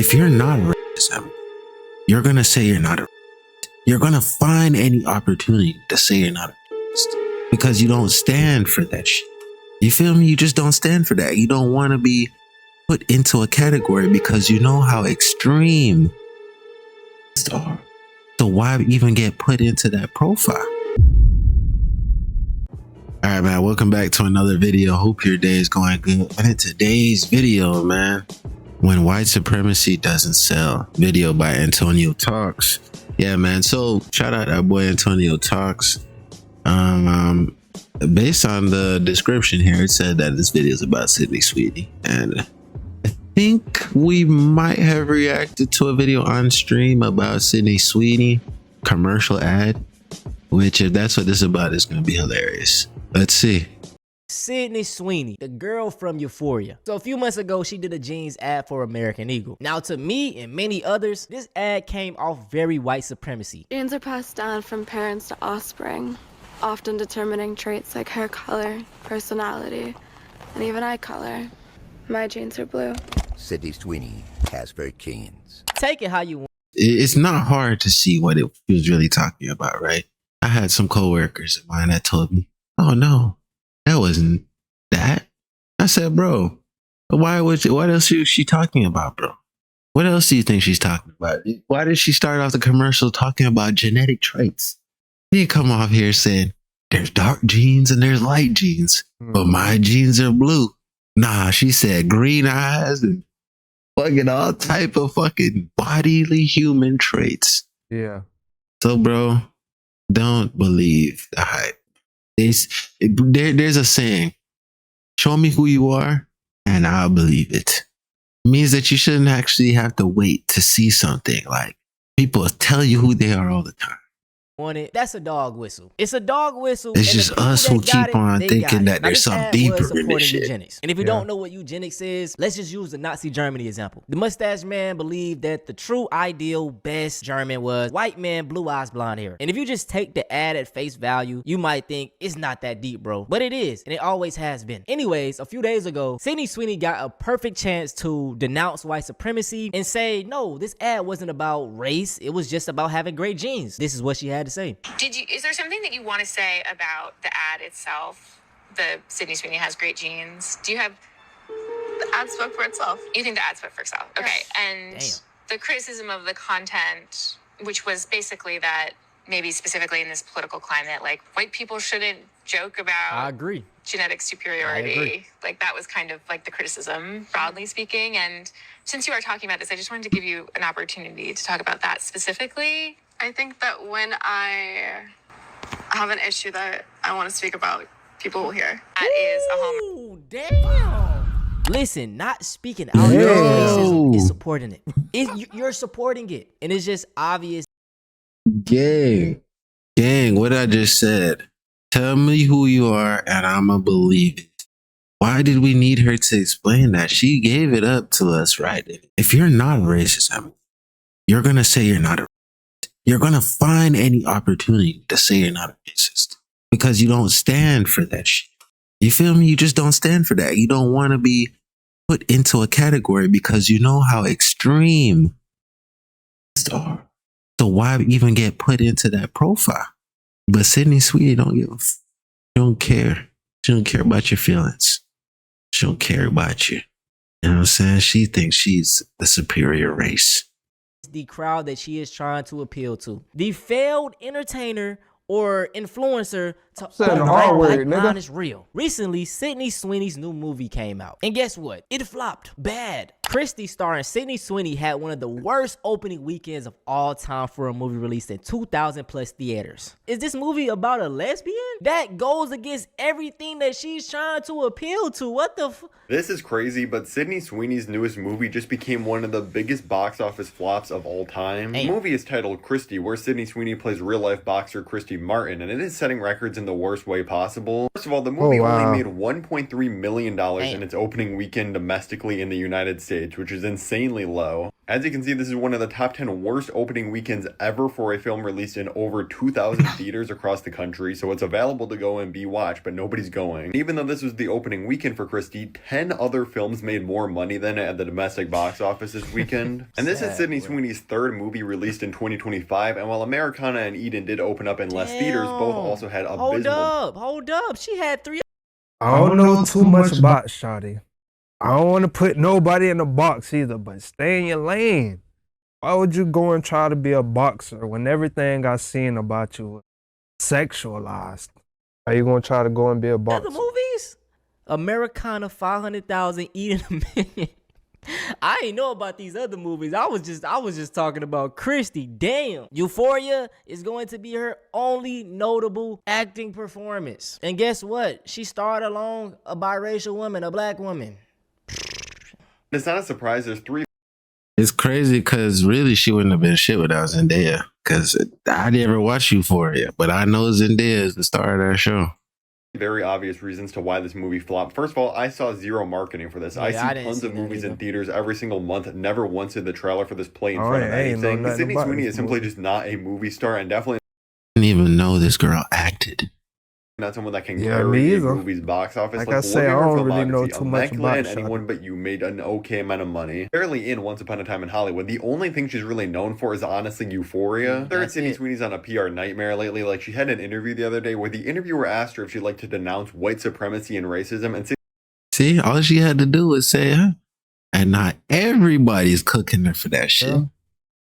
If you're not racist, you're gonna say you're not a racist. You're gonna find any opportunity to say you're not a racist because you don't stand for that shit. You feel me? You just don't stand for that. You don't want to be put into a category because you know how extreme are. So why even get put into that profile? All right, man, welcome back to another video. Hope your day is going good. And in today's video, man, when white supremacy doesn't sell, video by Antonio Talks. Yeah, man. So shout out our boy Antonio Talks. Based on the description here, it said that this video is about Sweeney, and I think we might have reacted to a video on stream about Sweeney commercial ad, which if that's what this is about, is going to be hilarious. Let's see. Sweeney, the girl from Euphoria. So a few months ago, she did a jeans ad for American Eagle. Now to me and many others, this ad came off very white supremacy. Genes are passed down from parents to offspring, often determining traits like hair color, personality, and even eye color. My genes are blue. Sweeney has very genes. Take it how you want. It's not hard to see what it was really talking about, right? I had some coworkers of mine that told me, "Oh no, that wasn't that." I said, "Bro, what else is she talking about, bro? What else do you think she's talking about? Why did she start off the commercial talking about genetic traits? You didn't come off here saying there's dark genes and there's light genes, but my genes are blue." Nah, she said green eyes and fucking all type of fucking bodily human traits. Yeah. So, bro, don't believe the hype. There's a saying, show me who you are and I'll believe it. It means that you shouldn't actually have to wait to see something. Like, people tell you who they are all the time. That's a dog whistle. It's a dog whistle. It's just us who keep on thinking that there's something deeper in this shit. Eugenics. And if you don't know what eugenics is, let's just use the Nazi Germany example. The mustache man believed that the true ideal best German was white man, blue eyes, blonde hair. And if you just take the ad at face value, you might think it's not that deep, bro. But it is, and it always has been. Anyways, a few days ago, Sweeney got a perfect chance to denounce white supremacy and say, no, this ad wasn't about race. It was just about having great genes. This is what she had to say. Is there something that you want to say about the ad itself? The Sweeney has great genes. Do you have... The ad spoke for itself. You think the ad spoke for itself? Okay. Yes. And Damn. The criticism of the content, which was basically that maybe specifically in this political climate, like white people shouldn't joke about... I agree. Genetic superiority. I agree. Like that was kind of like the criticism, broadly speaking. And since you are talking about this, I just wanted to give you an opportunity to talk about that specifically. I think that when I have an issue that I want to speak about, people will hear. That is a home. Ooh, damn. Listen, not speaking out against racism is supporting it. You're supporting it. And it's just obvious. Gang, what I just said. Tell me who you are and I'ma believe it. Why did we need her to explain that? She gave it up to us, right? If you're not racist, you're gonna say you're not a racist. You're gonna find any opportunity to say you're not a racist because you don't stand for that shit. You feel me? You just don't stand for that. You don't want to be put into a category because you know how extreme are. So why even get put into that profile? But Sweeney don't care. She don't care about your feelings. She don't care about you. You know what I'm saying? She thinks she's the superior race. The crowd that she is trying to appeal to. The failed entertainer or influencer to line is real. Recently, Sweeney's new movie came out. And guess what? It flopped bad. Christie starring Sweeney had one of the worst opening weekends of all time for a movie released in 2,000 plus theaters. Is this movie about a lesbian? That goes against everything that she's trying to appeal to. What the f— This is crazy, but Sweeney's newest movie just became one of the biggest box office flops of all time. Damn. The movie is titled Christie, where Sweeney plays real-life boxer Christy Martin, and it is setting records in the worst way possible. First of all, the movie only made $1.3 million in its opening weekend domestically in the United States, which is insanely low. As you can see, this is one of the top 10 worst opening weekends ever for a film released in over 2,000 theaters across the country, so it's available to go and be watched, but nobody's going. Even though this was the opening weekend for Christie, 10 other films made more money than it at the domestic box office this weekend. And this is Sydney Sweeney's third movie released in 2025, and while Americana and Eden did open up in less theaters, both also had abysmal... Hold up. She had 3... I don't know too much about Shawty. I don't want to put nobody in a box either, but stay in your lane. Why would you go and try to be a boxer when everything I seen about you was sexualized? Are you going to try to go and be a boxer? Other movies? Americana, 500,000, Eden a minute. I ain't know about these other movies. I was just talking about Christie. Damn. Euphoria is going to be her only notable acting performance. And guess what? She starred along a biracial woman, a black woman. It's not a surprise. There's 3 It's crazy because really she wouldn't have been shit without Zendaya. Because I never watched Euphoria, but I know Zendaya is the star of that show. very obvious reasons to why this movie flopped. First of all, I saw zero marketing for this. Yeah, I see tons of movies in theaters every single month. Never once did the trailer for this play in front of anything. Sydney Sweeney is simply just not a movie star, and definitely didn't even know this girl acted. Not someone that can carry a movie's box office. Like I say, I don't really know too much about and anyone but you made an okay amount of money. Barely in Once Upon a Time in Hollywood. The only thing she's really known for is honestly Euphoria. Third, Sydney Sweeney's on a PR nightmare lately. Like, she had an interview the other day where the interviewer asked her if she'd like to denounce white supremacy and racism, and see, all she had to do was say, huh? And not everybody's cooking her for that shit. Yeah.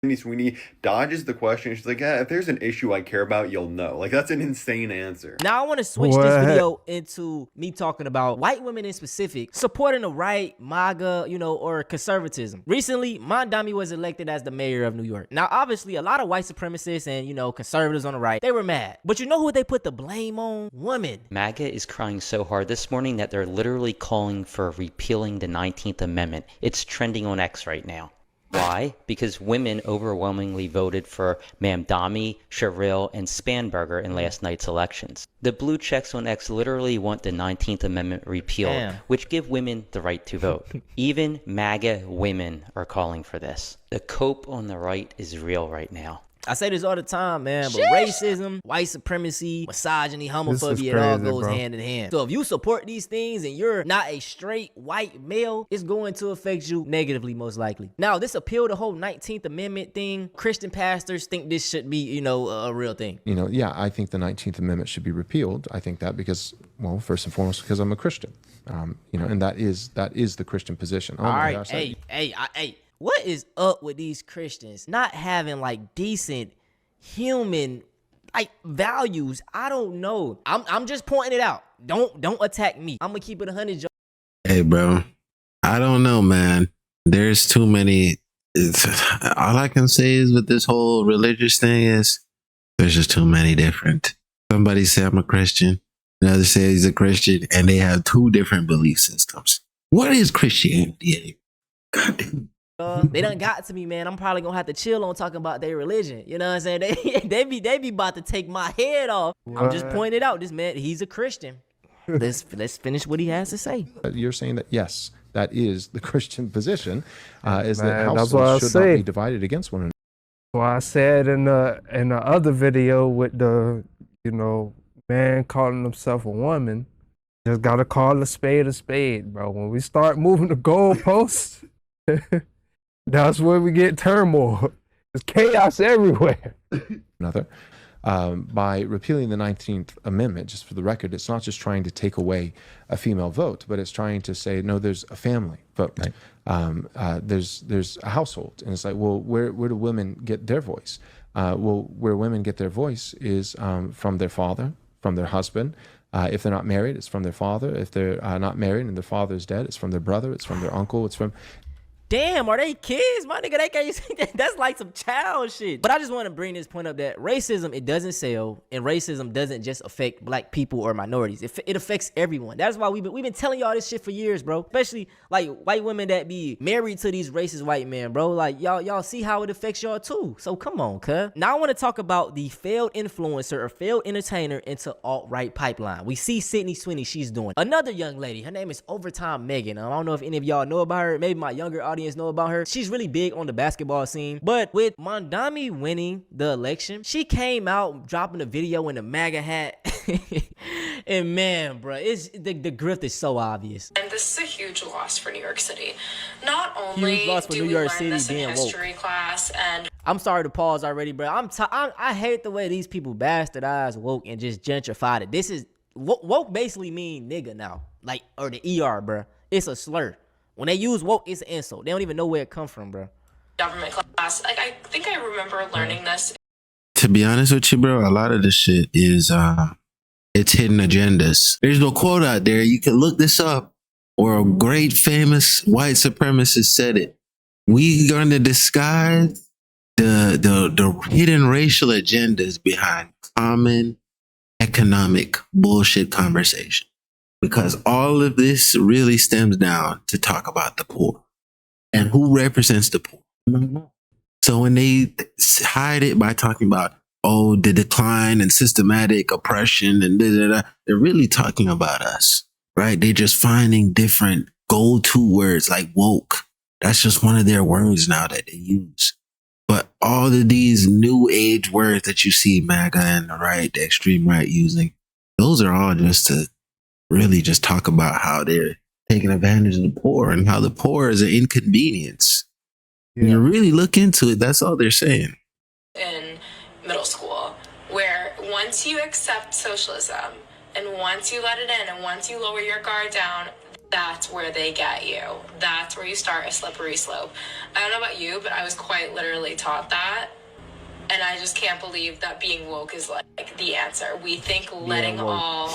Sydney Sweeney dodges the question. She's like, yeah, if there's an issue I care about, you'll know. Like, that's an insane answer. Now I want to switch this video into me talking about white women in specific supporting the right, MAGA, or conservatism. Recently, Mondami was elected as the mayor of New York. Now, obviously, a lot of white supremacists and, conservatives on the right, they were mad. But you know who they put the blame on? Women. MAGA is crying so hard this morning that they're literally calling for repealing the 19th Amendment. It's trending on X right now. Why? Because women overwhelmingly voted for Mamdani, Sherrill, and Spanberger in last night's elections. The blue checks on X literally want the 19th Amendment repealed, which give women the right to vote. Even MAGA women are calling for this. The cope on the right is real right now. I say this all the time, man, but racism, white supremacy, misogyny, homophobia, it all goes hand in hand. So if you support these things and you're not a straight white male, it's going to affect you negatively, most likely. Now, this appeal to whole 19th Amendment thing, Christian pastors think this should be, a real thing. Yeah, I think the 19th Amendment should be repealed. I think that because, well, first and foremost, because I'm a Christian, and that is the Christian position. All right, hey. What is up with these Christians not having decent human values? I don't know. I'm just pointing it out. Don't attack me. I'm gonna keep it 100. Hey, bro. I don't know, man. There's too many. All I can say is with this whole religious thing is there's just too many different. Somebody say I'm a Christian. Another says he's a Christian, and they have two different belief systems. What is Christianity? God damn. They done got to me, man. I'm probably gonna have to chill on talking about their religion. You know what I'm saying? They be about to take my head off. I'm just pointing it out. This man, he's a Christian. Let's finish what he has to say. You're saying that yes, that is the Christian position, is that households should not be divided against one another. Well, I said in the other video with the man calling himself a woman, just gotta call a spade, bro. When we start moving the goalposts. That's where we get turmoil. There's chaos everywhere. By repealing the 19th Amendment, just for the record, it's not just trying to take away a female vote, but it's trying to say, no, there's a family vote. Right. There's a household. And it's like, well, where do women get their voice? Where women get their voice is from their father, from their husband. If they're not married, it's from their father. If they're not married and their father is dead, it's from their brother, it's from their uncle, it's from... Damn, are they kids? My nigga, they can't say that. That's like some child shit. But I just want to bring this point up that racism, it doesn't sell, and racism doesn't just affect black people or minorities. It affects everyone. That's why we've been telling y'all this shit for years, bro. Especially white women that be married to these racist white men, bro. Y'all see how it affects y'all too. So come on, cuz. Now I want to talk about the failed influencer or failed entertainer into alt-right pipeline. We see Sydney Sweeney, she's doing. Another young lady, her name is Overtime Megan. I don't know if any of y'all know about her. Maybe my younger audience audience know about her. She's really big on the basketball scene. But with Mondami winning the election, she came out dropping a video in a MAGA hat. And man, bro, it's the grift is so obvious. And this is a huge loss for New York City. Not only Huge loss for do New we York learn City this in being history class, and I'm sorry to pause already, bro. I hate the way these people bastardize woke and just gentrified it. This is woke basically mean nigga now, like, or the ER, bro. It's a slur. When they use woke, it's an insult. They don't even know where it comes from, bro. government class, like I think I remember learning this. To be honest with you, bro, a lot of this shit is it's hidden agendas. There's no quote out there. You can look this up, or a great famous white supremacist said it. We going to disguise the hidden racial agendas behind common economic bullshit conversation, because all of this really stems down to talk about the poor and who represents the poor. So when they hide it by talking about, oh, the decline and systematic oppression and they're really talking about us, right? They're just finding different go-to words like woke. That's just one of their words now that they use. But all of these new age words that you see MAGA and the right, the extreme right using, those are all just to really just talk about how they're taking advantage of the poor and how the poor is an inconvenience. When you really look into it, that's all they're saying. In middle school, where once you accept socialism and once you let it in and once you lower your guard down, that's where they get you. That's where you start a slippery slope. I don't know about you, but I was quite literally taught that. And I just can't believe that being woke is like the answer. We think letting all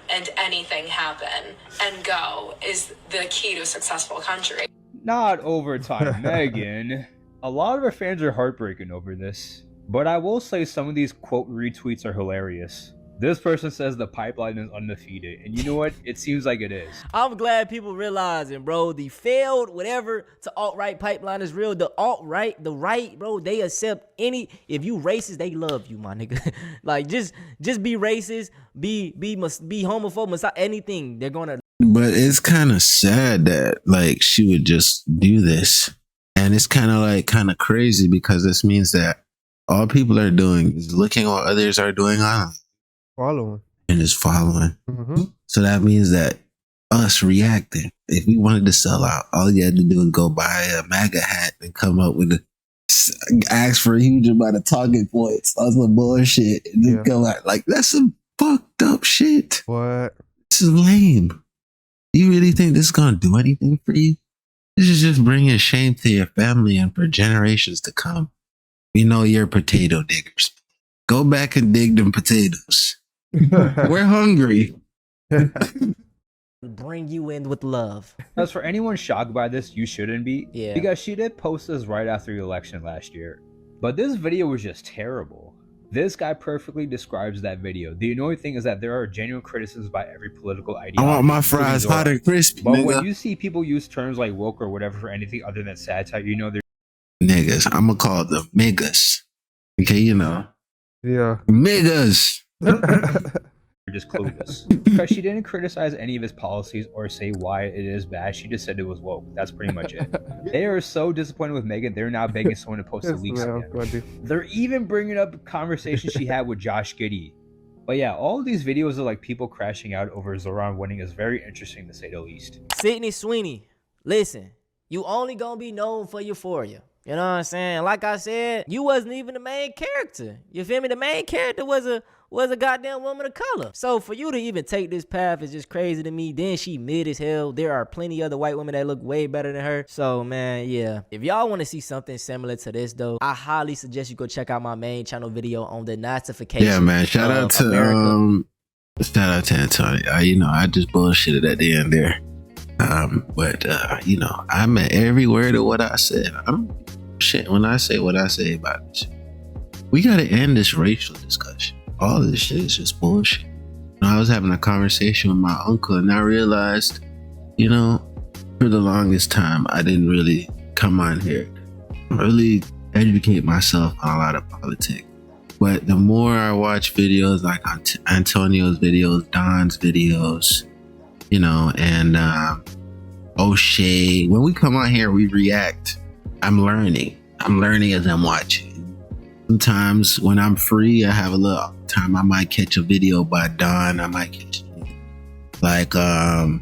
and anything happen and go is the key to a successful country. Not overtime, Megan. A lot of our fans are heartbroken over this. But I will say some of these quote retweets are hilarious. This person says the pipeline is undefeated. And you know what? It seems like it is. I'm glad people realizing, bro, the failed whatever to alt-right pipeline is real. The alt-right, the right, bro, they accept any. If you racist, they love you, my nigga. Like, just be racist, be homophobic, anything. They're gonna. But it's kind of sad that like she would just do this. And it's kind of crazy, because this means that all people are doing is looking at what others are doing online. Following. And is following. Mm-hmm. So that means that us reacting, if we wanted to sell out, all you had to do is go buy a MAGA hat and come up with ask for a huge amount of talking points. That's some bullshit. And then come out like, that's some fucked up shit. What? This is lame. You really think this is going to do anything for you? This is just bringing shame to your family and for generations to come. We know you're potato diggers. Go back and dig them potatoes. We're hungry. Bring you in with love. As for anyone shocked by this, you shouldn't be. Yeah. Because she did post this right after the election last year. But this video was just terrible. This guy perfectly describes that video. The annoying thing is that there are genuine criticisms by every political ideology. I want my fries hot and crispy, But nigga. when you see people use terms like woke or whatever for anything other than satire, you know they're niggas. I'm going to call them niggas. Okay, you know. Yeah. Niggas. just clueless. Because she didn't criticize any of his policies or say why it is bad. She just said it was woke. That's pretty much it. They are so disappointed with Megan, they're now begging someone to post the leaks again. They're even bringing up a conversation she had with Josh Giddey. But yeah, all of these videos of like people crashing out over Zoran winning is very interesting to say the least. Sydney Sweeney, listen, you only gonna be known for euphoria. You know what I'm saying? Like I said, you wasn't even the main character. You feel me? The main character was a goddamn woman of color. So for you to even take this path is just crazy to me. Then she mid as hell. There are plenty other white women that look way better than her. So man, yeah. If y'all want to see something similar to this though, I highly suggest you go check out my main channel video on the Nazification. Yeah, man. Shout out to Antonio. You know, I just bullshitted at the end there. But you know, I meant every word of what I said. Shit, when I say what I say about this, we gotta end this racial discussion. All this shit is just bullshit. You know, I was having a conversation with my uncle, and I realized, you know, for the longest time, I didn't really come on here, really educate myself on a lot of politics. But the more I watch videos like Antonio's videos, Don's videos, you know, and O'Shea. When we come on here, we react. I'm learning as I'm watching. Sometimes when I'm free, I have a little time, I might catch a video by Don. I might catch like I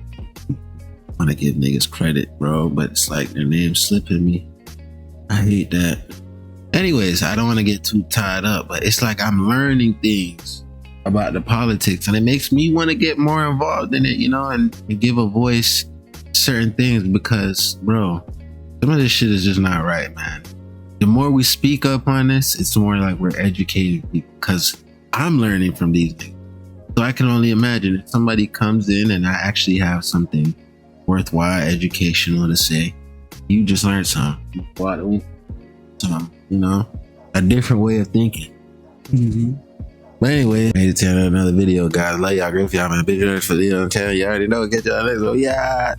want to give niggas credit, bro, but it's like their name's slipping me. I hate that. Anyways, I don't want to get too tied up, but it's like I'm learning things about the politics, and it makes me want to get more involved in it, you know, and give a voice to certain things, because, bro, some of this shit is just not right, man. The more we speak up on this, it's more like we're educating people, because I'm learning from these things. So I can only imagine if somebody comes in and I actually have something worthwhile, educational to say, you just learned something. You know, a different way of thinking. But anyway, made it to another video, guys. Love y'all. If y'all been big for the channel, you already know. Get y'all next one. Yeah.